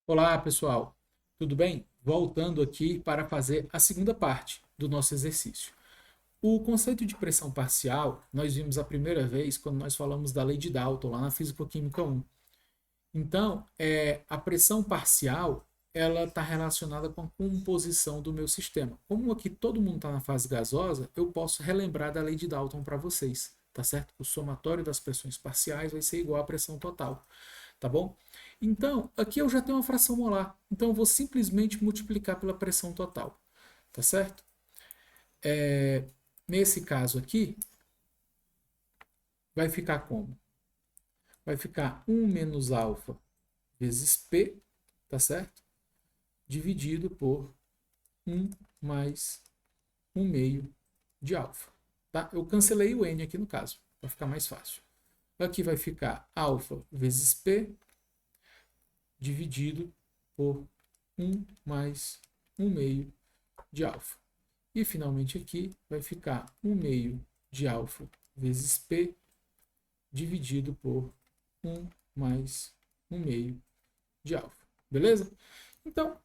Olá, pessoal. Tudo bem? Voltando aqui para fazer a segunda parte do nosso exercício. O conceito de pressão parcial, nós vimos a primeira vez quando nós falamos da lei de Dalton, lá na Físico-Química 1. Então, a pressão parcial, ela está relacionada com a composição do meu sistema. Como aqui todo mundo está na fase gasosa, eu posso relembrar da lei de Dalton para vocês, tá certo? O somatório das pressões parciais vai ser igual à pressão total, tá bom? Então, aqui eu já tenho uma fração molar. Então, eu vou simplesmente multiplicar pela pressão total, tá certo? Nesse caso aqui, vai ficar como? Vai ficar 1 menos alfa vezes P, tá certo? Dividido por 1 mais 1 meio de alfa. Tá? Eu cancelei o N aqui no caso, para ficar mais fácil. Aqui vai ficar alfa vezes P dividido por 1 mais 1 meio de alfa. E finalmente aqui vai ficar 1 meio de alfa vezes P dividido por 1 mais 1 meio de alfa. Beleza? Então,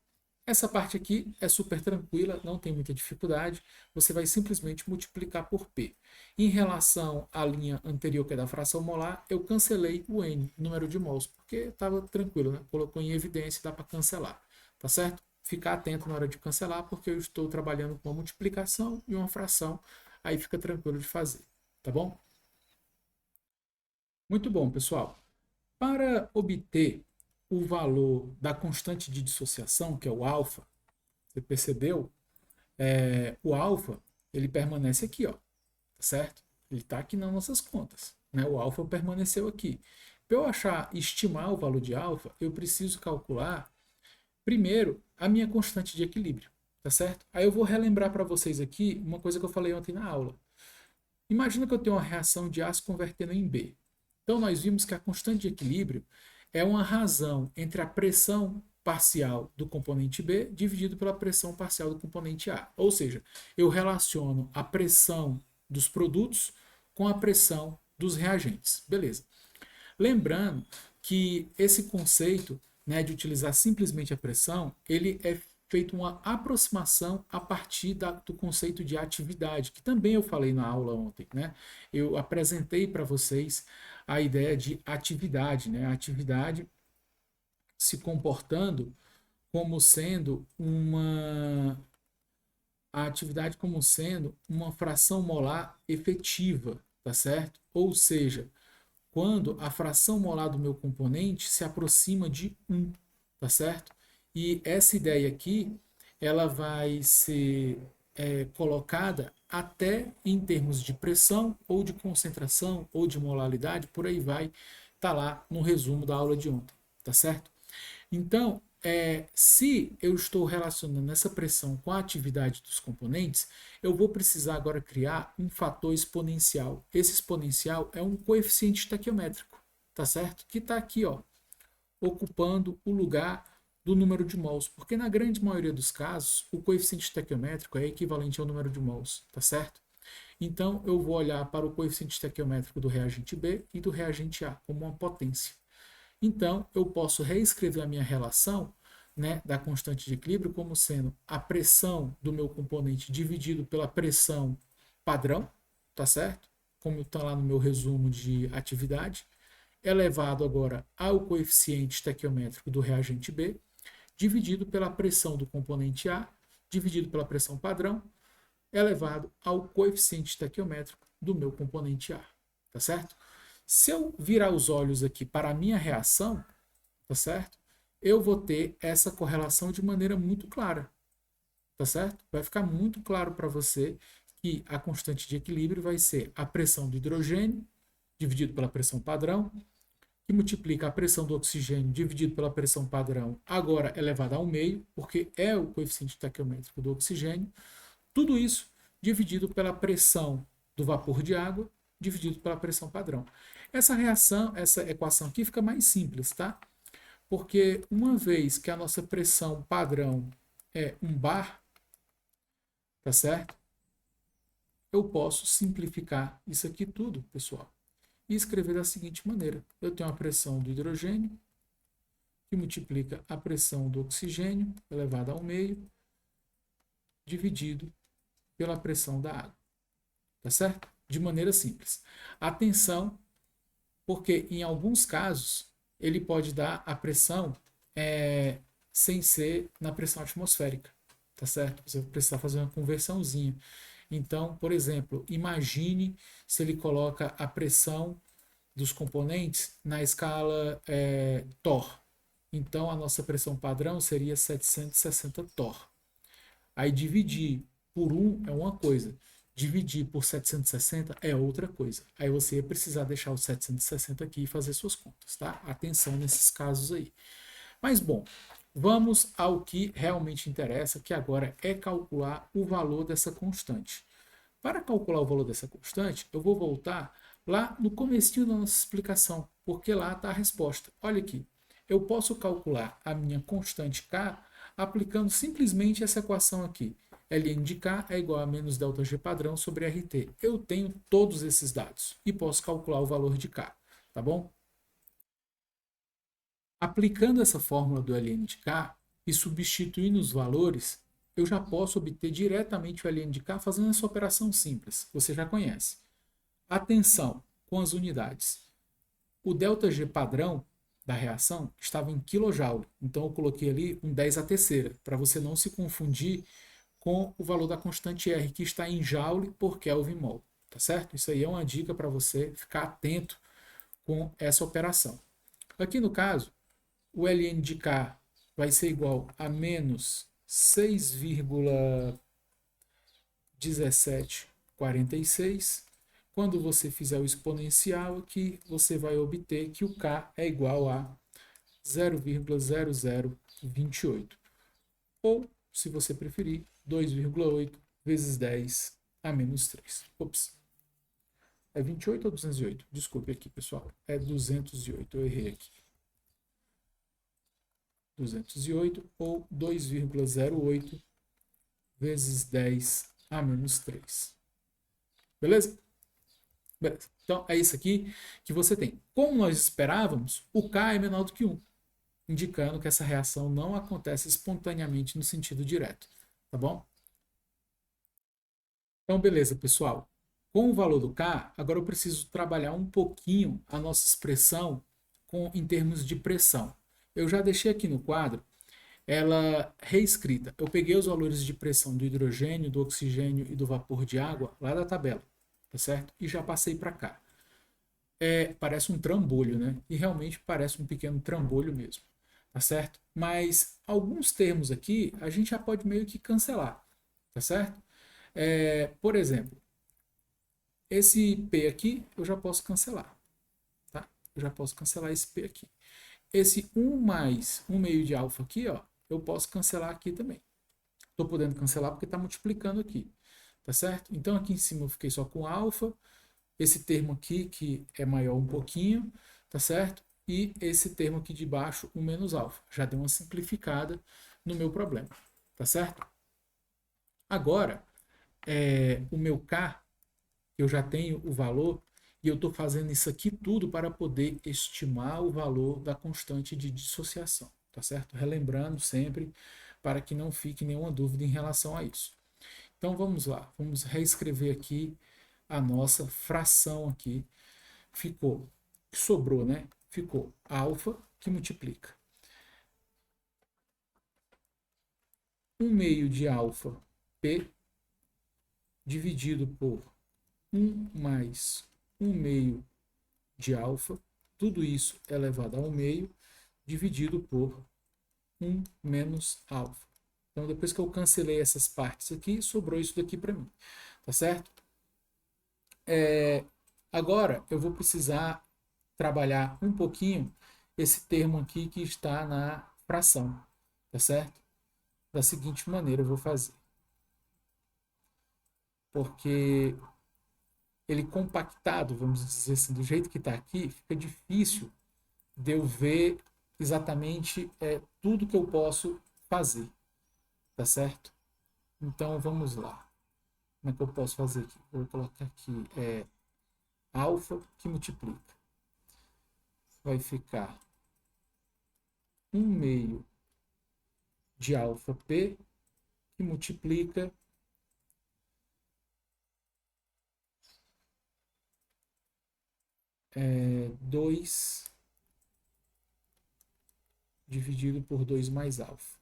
essa parte aqui é super tranquila, não tem muita dificuldade. Você vai simplesmente multiplicar por P. Em relação à linha anterior, que é da fração molar, eu cancelei o N, número de mols, porque estava tranquilo, né? Colocou em evidência e dá para cancelar. Tá certo? Ficar atento na hora de cancelar, porque eu estou trabalhando com uma multiplicação e uma fração. Aí fica tranquilo de fazer. Tá bom? Muito bom, pessoal. Para obter o valor da constante de dissociação, que é o alfa, você percebeu? O alfa, ele permanece aqui, ó, tá certo? Ele está aqui nas nossas contas, né? O alfa permaneceu aqui. Para eu estimar o valor de alfa, eu preciso calcular primeiro a minha constante de equilíbrio, tá certo? Aí eu vou relembrar para vocês aqui uma coisa que eu falei ontem na aula. Imagina que eu tenho uma reação de A se convertendo em B. Então nós vimos que a constante de equilíbrio é uma razão entre a pressão parcial do componente B dividido pela pressão parcial do componente A. Ou seja, eu relaciono a pressão dos produtos com a pressão dos reagentes. Beleza. Lembrando que esse conceito, né, de utilizar simplesmente a pressão, ele é feito uma aproximação a partir do conceito de atividade, que também eu falei na aula ontem, né? Eu apresentei para vocês a ideia de atividade, né? A atividade se comportando como sendo a atividade como sendo uma fração molar efetiva, tá certo? Ou seja, quando a fração molar do meu componente se aproxima de 1, tá certo? E essa ideia aqui, ela vai ser colocada até em termos de pressão, ou de concentração, ou de molaridade, por aí vai, tá lá no resumo da aula de ontem, tá certo? Então, se eu estou relacionando essa pressão com a atividade dos componentes, eu vou precisar agora criar um fator exponencial. Esse exponencial é um coeficiente estequiométrico, tá certo? Que está aqui, ó, ocupando o lugar do número de mols, porque na grande maioria dos casos, o coeficiente estequiométrico é equivalente ao número de mols, tá certo? Então, eu vou olhar para o coeficiente estequiométrico do reagente B e do reagente A como uma potência. Então, eu posso reescrever a minha relação, né, da constante de equilíbrio como sendo a pressão do meu componente dividido pela pressão padrão, tá certo? Como está lá no meu resumo de atividade, elevado agora ao coeficiente estequiométrico do reagente B, dividido pela pressão do componente A, dividido pela pressão padrão, elevado ao coeficiente estequiométrico do meu componente A, tá certo? Se eu virar os olhos aqui para a minha reação, tá certo? Eu vou ter essa correlação de maneira muito clara, tá certo? Vai ficar muito claro para você que a constante de equilíbrio vai ser a pressão do hidrogênio dividido pela pressão padrão, que multiplica a pressão do oxigênio dividido pela pressão padrão, agora elevada ao meio, porque é o coeficiente estequiométrico do oxigênio. Tudo isso dividido pela pressão do vapor de água dividido pela pressão padrão. Essa reação, essa equação aqui fica mais simples, tá? Porque uma vez que a nossa pressão padrão é 1 bar, tá certo? Eu posso simplificar isso aqui tudo, pessoal, e escrever da seguinte maneira. Eu tenho a pressão do hidrogênio que multiplica a pressão do oxigênio elevado ao meio, dividido pela pressão da água. Tá certo? De maneira simples. Atenção, porque em alguns casos ele pode dar a pressão sem ser na pressão atmosférica. Tá certo? Você vai precisar fazer uma conversãozinha. Então, por exemplo, imagine se ele coloca a pressão dos componentes na escala torr. Então, a nossa pressão padrão seria 760 torr. Aí dividir por 1 é uma coisa, dividir por 760 é outra coisa. Aí você ia precisar deixar o 760 aqui e fazer suas contas, tá? Atenção nesses casos aí. Mas, bom, vamos ao que realmente interessa, que agora é calcular o valor dessa constante. Para calcular o valor dessa constante, eu vou voltar lá no comecinho da nossa explicação, porque lá está a resposta. Olha aqui, eu posso calcular a minha constante K aplicando simplesmente essa equação aqui. Ln de K é igual a menos ΔG padrão sobre RT. Eu tenho todos esses dados e posso calcular o valor de K, tá bom? Aplicando essa fórmula do Ln de K e substituindo os valores, eu já posso obter diretamente o Ln de K fazendo essa operação simples, você já conhece. Atenção com as unidades. O ΔG padrão da reação estava em kJ, então eu coloquei ali um 10 à terceira, para você não se confundir com o valor da constante R, que está em joule por Kelvin mol, tá certo? Isso aí é uma dica para você ficar atento com essa operação. Aqui no caso, o Ln de K vai ser igual a menos 6,1746. Quando você fizer o exponencial aqui, você vai obter que o K é igual a 0,0028. Ou, se você preferir, 2,8 vezes 10 a menos 3. Ops. É 28 ou 208? Desculpe aqui, pessoal. É 208, eu errei aqui. 208 ou 2,08 vezes 10 a menos 3. Beleza? Beleza. Então, é isso aqui que você tem. Como nós esperávamos, o K é menor do que 1, indicando que essa reação não acontece espontaneamente no sentido direto. Tá bom? Então, beleza, pessoal. Com o valor do K, agora eu preciso trabalhar um pouquinho a nossa expressão em termos de pressão. Eu já deixei aqui no quadro ela reescrita. Eu peguei os valores de pressão do hidrogênio, do oxigênio e do vapor de água lá da tabela, tá certo? E já passei para cá. Parece um trambolho, né? E realmente parece um pequeno trambolho mesmo, tá certo? Mas alguns termos aqui a gente já pode meio que cancelar, tá certo? Por exemplo, esse P aqui eu já posso cancelar, tá? Eu já posso cancelar esse P aqui. Esse 1 mais 1 meio de alfa aqui, ó, eu posso cancelar aqui também. Estou podendo cancelar porque está multiplicando aqui, tá certo? Então aqui em cima eu fiquei só com alfa, esse termo aqui que é maior um pouquinho, tá certo? E esse termo aqui de baixo, o menos alfa. Já deu uma simplificada no meu problema, tá certo? Agora, o meu K, eu já tenho o valor, e eu estou fazendo isso aqui tudo para poder estimar o valor da constante de dissociação, tá certo? Relembrando sempre, para que não fique nenhuma dúvida em relação a isso. Então vamos lá, vamos reescrever aqui a nossa fração aqui. Sobrou, né? Ficou alfa que multiplica 1 meio de alfa P dividido por 1 mais 1 meio de alfa, tudo isso elevado ao meio, dividido por 1 menos alfa. Então, depois que eu cancelei essas partes aqui, sobrou isso daqui para mim, tá certo? Agora, eu vou precisar trabalhar um pouquinho esse termo aqui que está na fração, tá certo? Da seguinte maneira eu vou fazer. Porque ele compactado, vamos dizer assim, do jeito que está aqui, fica difícil de eu ver exatamente tudo que eu posso fazer, tá certo? Então vamos lá. Como é que eu posso fazer aqui? Vou colocar aqui alfa que multiplica. Vai ficar 1 meio de alfa P, que multiplica 2 dividido por 2 mais alfa.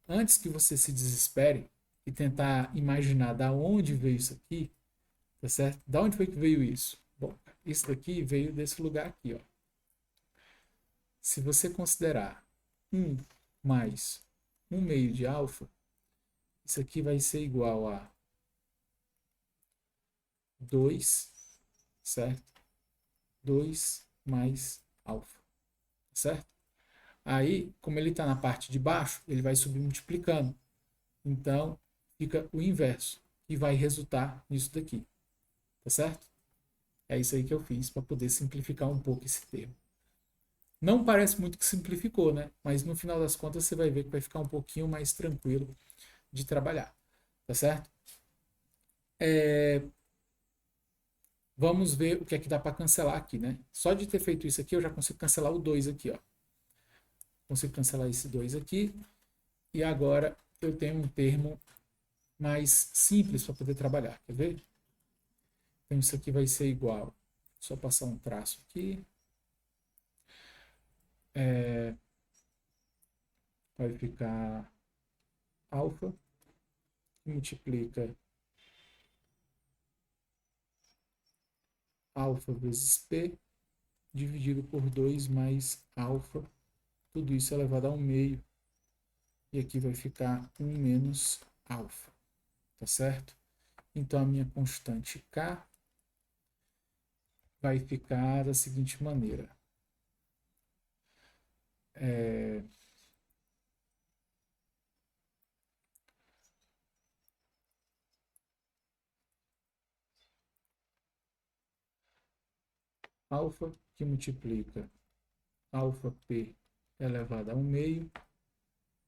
Antes que você se desespere e tentar imaginar da onde veio isso aqui, tá certo? Da onde foi que veio isso? Bom, isso daqui veio desse lugar aqui, ó. Se você considerar 1 mais 1 meio de alfa, isso aqui vai ser igual a 2, certo? 2 mais alfa, certo? Aí, como ele está na parte de baixo, ele vai subir multiplicando. Então, fica o inverso, que vai resultar nisso daqui, tá certo? É isso aí que eu fiz para poder simplificar um pouco esse termo. Não parece muito que simplificou, né? Mas no final das contas você vai ver que vai ficar um pouquinho mais tranquilo de trabalhar, tá certo? Vamos ver o que é que dá para cancelar aqui, né? Só de ter feito isso aqui eu já consigo cancelar o 2 aqui, ó. Consigo cancelar esse 2 aqui. E agora eu tenho um termo mais simples para poder trabalhar. Quer ver? Então isso aqui vai ser igual. Só passar um traço aqui. Vai ficar alfa, que multiplica alfa vezes P, dividido por 2 mais alfa. Tudo isso elevado ao meio. E aqui vai ficar 1 menos alfa. Tá certo? Então a minha constante K vai ficar da seguinte maneira. Alfa que multiplica alfa P elevado ao meio.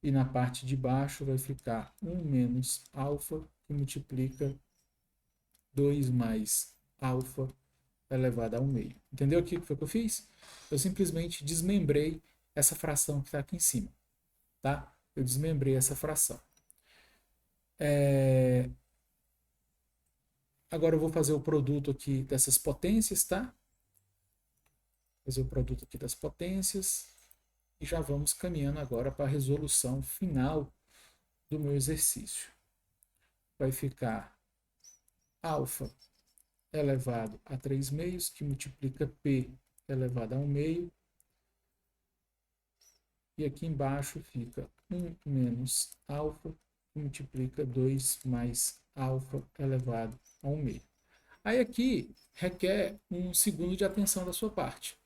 E na parte de baixo vai ficar 1 menos alfa que multiplica 2 mais alfa elevado ao meio. Entendeu o que foi que eu fiz? Eu simplesmente desmembrei essa fração que está aqui em cima. Tá? Eu desmembrei essa fração. Agora eu vou fazer o produto aqui dessas potências, tá? Fazer o produto aqui das potências. E já vamos caminhando agora para a resolução final do meu exercício. Vai ficar alfa elevado a 3 meios, que multiplica P elevado a 1 meio. E aqui embaixo fica 1 menos alfa, que multiplica 2 mais alfa elevado a 1 meio. Aí aqui requer um segundo de atenção da sua parte.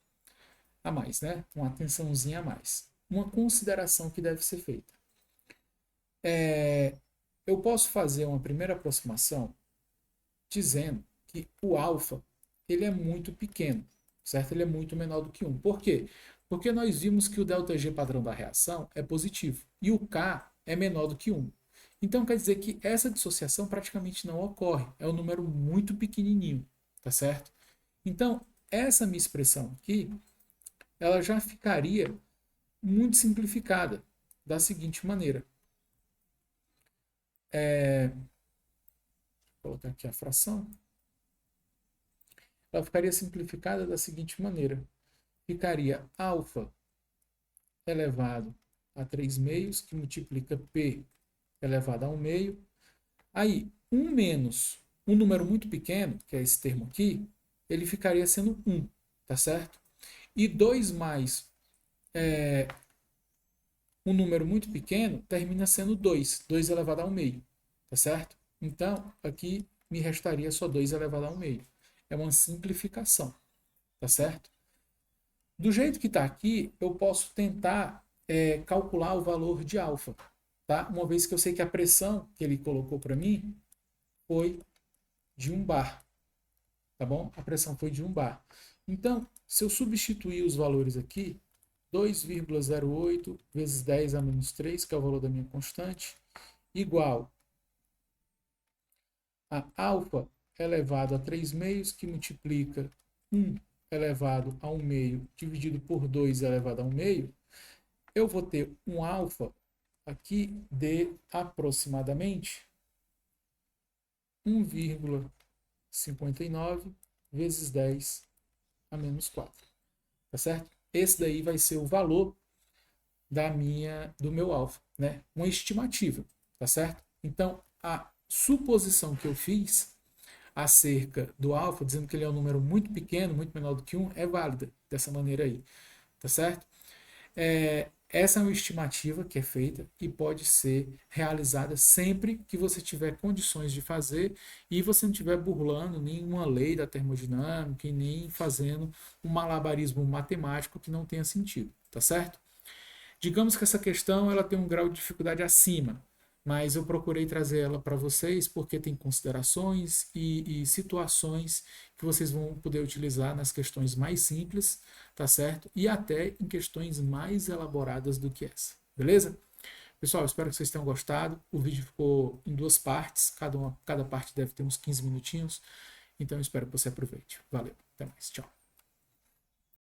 A mais, né? Uma atençãozinha a mais. Uma consideração que deve ser feita. Eu posso fazer uma primeira aproximação dizendo que o alfa ele é muito pequeno, certo? Ele é muito menor do que 1. Por quê? Porque nós vimos que o ΔG padrão da reação é positivo e o K é menor do que 1. Então quer dizer que essa dissociação praticamente não ocorre. É um número muito pequenininho, tá certo? Então, essa minha expressão aqui, ela já ficaria muito simplificada da seguinte maneira. Vou colocar aqui a fração. Ela ficaria simplificada da seguinte maneira. Ficaria alfa elevado a 3 meios, que multiplica P elevado a 1 meio. Aí, 1 menos um número muito pequeno, que é esse termo aqui, ele ficaria sendo 1, tá certo? E 2 mais um número muito pequeno termina sendo 2, 2 elevado a 1 meio, tá certo? Então, aqui me restaria só 2 elevado a 1 meio. É uma simplificação, tá certo? Do jeito que está aqui, eu posso tentar calcular o valor de alfa, tá? Uma vez que eu sei que a pressão que ele colocou para mim foi de 1 bar, tá bom? A pressão foi de 1 bar. Então, se eu substituir os valores aqui, 2,08 vezes 10 a menos 3, que é o valor da minha constante, igual a alfa elevado a 3 meios, que multiplica 1 elevado a 1 meio dividido por 2 elevado a 1 meio, eu vou ter um alfa aqui de aproximadamente 1,59 vezes 10 a menos 4, tá certo? Esse daí vai ser o valor do meu alfa, né? Uma estimativa, tá certo? Então, a suposição que eu fiz acerca do alfa, dizendo que ele é um número muito pequeno, muito menor do que 1, é válida dessa maneira aí, tá certo? Essa é uma estimativa que é feita e pode ser realizada sempre que você tiver condições de fazer e você não estiver burlando nenhuma lei da termodinâmica e nem fazendo um malabarismo matemático que não tenha sentido, tá certo? Digamos que essa questão ela tem um grau de dificuldade acima, mas eu procurei trazer ela para vocês porque tem considerações e situações que vocês vão poder utilizar nas questões mais simples, tá certo? E até em questões mais elaboradas do que essa, beleza? Pessoal, espero que vocês tenham gostado. O vídeo ficou em 2 partes, cada parte deve ter uns 15 minutinhos, então espero que você aproveite. Valeu, até mais, tchau.